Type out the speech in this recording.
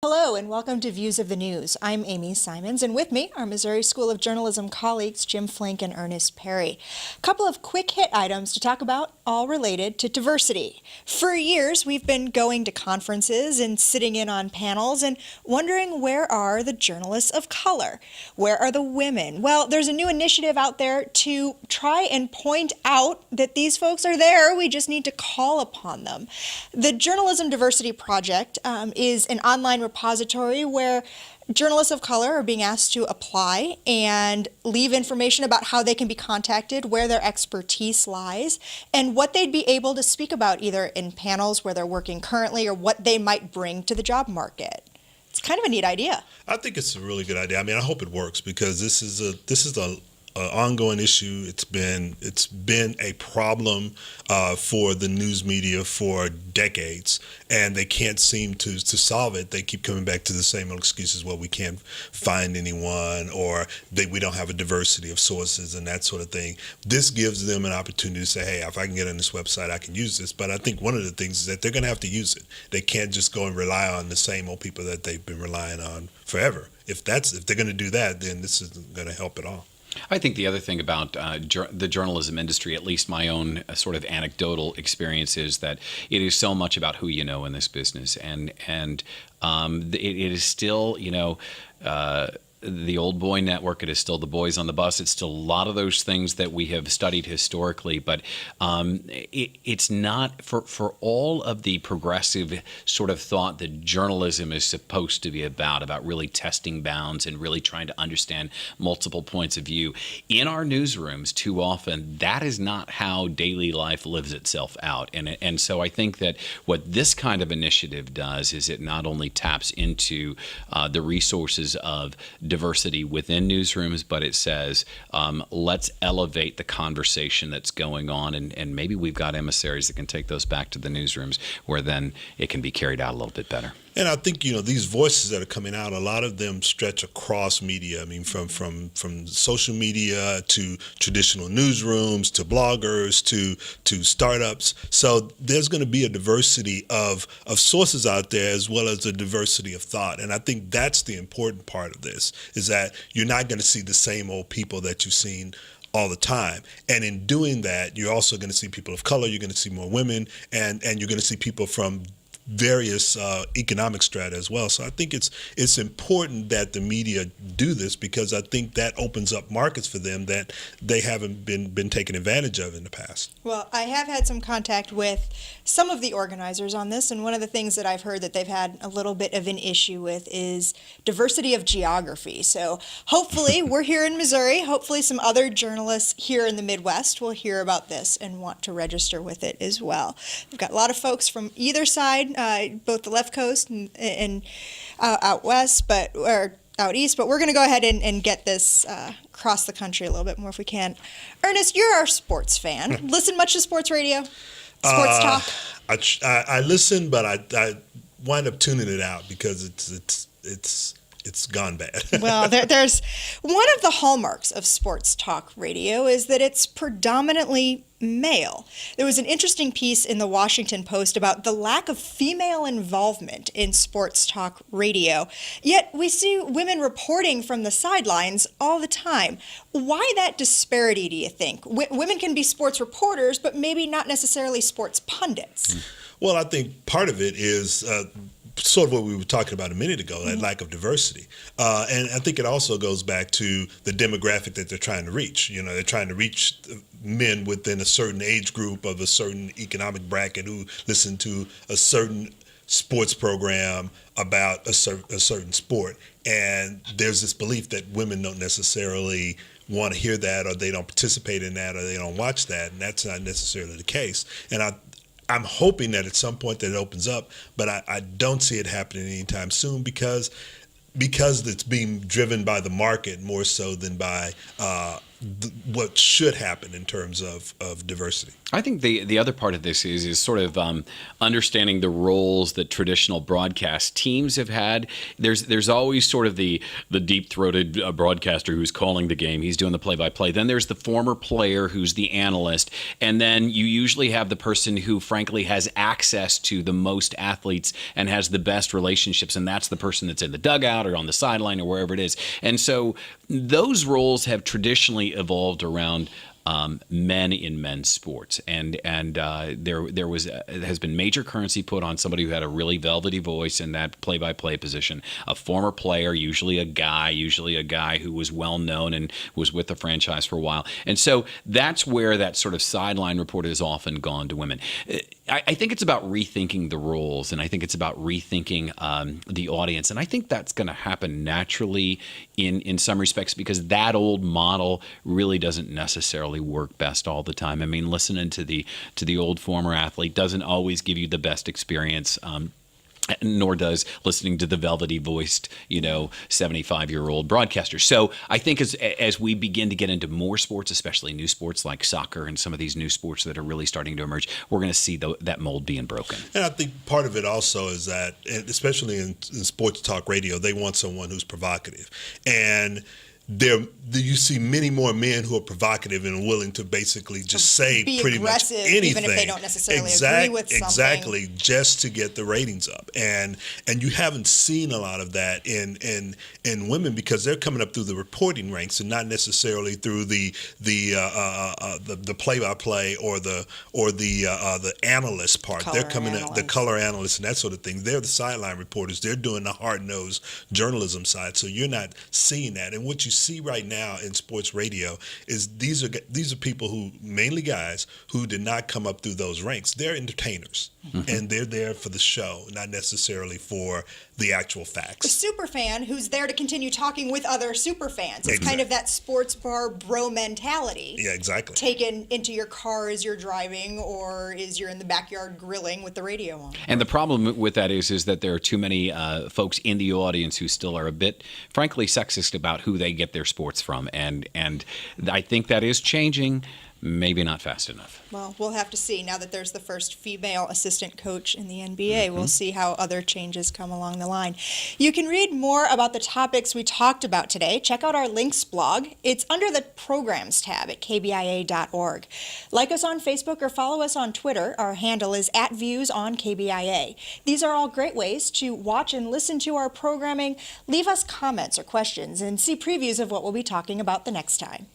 Hello and welcome to Views of the News. I'm Amy Simons, and with me are Missouri School of Journalism colleagues Jim Flink and Earnest Perry. A couple of quick hit items to talk about, all related to diversity. For years, we've been going to conferences and sitting in on panels and wondering, where are the journalists of color? Where are the women? Well, there's a new initiative out there to try and point out that these folks are there. We just need to call upon them. The Journalism Diversity Project is an online repository where journalists of color are being asked to apply and leave information about how they can be contacted, where their expertise lies, and what they'd be able to speak about either in panels where they're working currently or what they might bring to the job market. It's kind of a neat idea. I think it's a really good idea. I mean, I hope it works because this is a ongoing issue. It's been a problem for the news media for decades, and they can't seem to solve it. They keep coming back to the same old excuses. Well, we can't find anyone, or we don't have a diversity of sources and that sort of thing. This gives them an opportunity to say, hey, if I can get on this website, I can use this. But I think one of the things is that they're going to have to use it. They can't just go and rely on the same old people that they've been relying on forever. If they're going to do that, then this isn't going to help at all. I think the other thing about the journalism industry, at least my own sort of anecdotal experience, is that it is so much about who you know in this business, and it is still, the old boy network. It is still the boys on the bus. It's still a lot of those things that we have studied historically, but it's not for all of the progressive sort of thought that journalism is supposed to be about really testing bounds and really trying to understand multiple points of view. In our newsrooms, too often, that is not how daily life lives itself out. And so I think that what this kind of initiative does is it not only taps into the resources of diversity within newsrooms, but it says, let's elevate the conversation that's going on, and maybe we've got emissaries that can take those back to the newsrooms where then it can be carried out a little bit better. And I think, these voices that are coming out, a lot of them stretch across media. I mean, from social media to traditional newsrooms to bloggers to startups. So there's going to be a diversity of sources out there, as well as a diversity of thought. And I think that's the important part of this, is that you're not going to see the same old people that you've seen all the time. And in doing that, you're also going to see people of color, you're going to see more women, and you're going to see people from various economic strata as well. So I think it's important that the media do this, because I think that opens up markets for them that they haven't been taken advantage of in the past. Well, I have had some contact with some of the organizers on this, and one of the things that I've heard that they've had a little bit of an issue with is diversity of geography. So hopefully we're here in Missouri. Hopefully some other journalists here in the Midwest will hear about this and want to register with it as well. We've got a lot of folks from either side, both the left coast and out west, or out east, but we're going to go ahead and get this across the country a little bit more if we can. Ernest, you're our sports fan. Listen much to sports radio? Sports talk? I listen, but I wind up tuning it out because it's gone bad. Well, there's one of the hallmarks of sports talk radio is that it's predominantly male. There was an interesting piece in the Washington Post about the lack of female involvement in sports talk radio, yet we see women reporting from the sidelines all the time. Why that disparity, do you think? Women can be sports reporters, but maybe not necessarily sports pundits. Well, I think part of it is sort of what we were talking about a minute ago, that lack of diversity. And I think it also goes back to the demographic that they're trying to reach. They're trying to reach men within a certain age group of a certain economic bracket who listen to a certain sports program about a certain sport. And there's this belief that women don't necessarily want to hear that, or they don't participate in that, or they don't watch that, and that's not necessarily the case. And I'm hoping that at some point that it opens up, but I don't see it happening anytime soon because it's being driven by the market more so than by what should happen in terms of diversity. I think the other part of this is sort of understanding the roles that traditional broadcast teams have had. There's always sort of the deep-throated broadcaster who's calling the game. He's doing the play-by-play. Then there's the former player who's the analyst. And then you usually have the person who, frankly, has access to the most athletes and has the best relationships. And that's the person that's in the dugout or on the sideline or wherever it is. And so those roles have traditionally evolved around men in men's sports, and there has been major currency put on somebody who had a really velvety voice in that play-by-play position, a former player, usually a guy who was well known and was with the franchise for a while, and so that's where that sort of sideline reporter has often gone to women. I think it's about rethinking the roles, and I think it's about rethinking the audience, and I think that's going to happen naturally in some respects because that old model really doesn't necessarily work best all the time. I mean, listening to the old former athlete doesn't always give you the best experience. Nor does listening to the velvety voiced, 75-year-old broadcaster. So I think as we begin to get into more sports, especially new sports like soccer and some of these new sports that are really starting to emerge, we're going to see that mold being broken. And I think part of it also is that, especially in sports talk radio, they want someone who's provocative. And you see many more men who are provocative and willing to basically just say pretty much anything, even if they don't necessarily agree with something. Exactly, just to get the ratings up. And you haven't seen a lot of that in women because they're coming up through the reporting ranks and not necessarily through the play-by-play or the analyst part. They're coming up the color analysts and that sort of thing. They're the sideline reporters. They're doing the hard-nosed journalism side. So you're not seeing that. And what you see right now in sports radio is these are people who, mainly guys, who did not come up through those ranks. They're entertainers, and they're there for the show, not necessarily for the actual facts. A super fan who's there to continue talking with other super fans. It's kind of that sports bar bro mentality. Yeah, exactly. Taken into your car as you're driving or as you're in the backyard grilling with the radio on. And the problem with that is that there are too many folks in the audience who still are a bit, frankly, sexist about who they get their sports from. And I think that is changing. Maybe not fast enough. Well, we'll have to see. Now that there's the first female assistant coach in the NBA, we'll see how other changes come along the line. You can read more about the topics we talked about today. Check out our links blog. It's under the Programs tab at KBIA.org. Like us on Facebook or follow us on Twitter. Our handle is @ViewsOnKBIA. These are all great ways to watch and listen to our programming. Leave us comments or questions and see previews of what we'll be talking about the next time.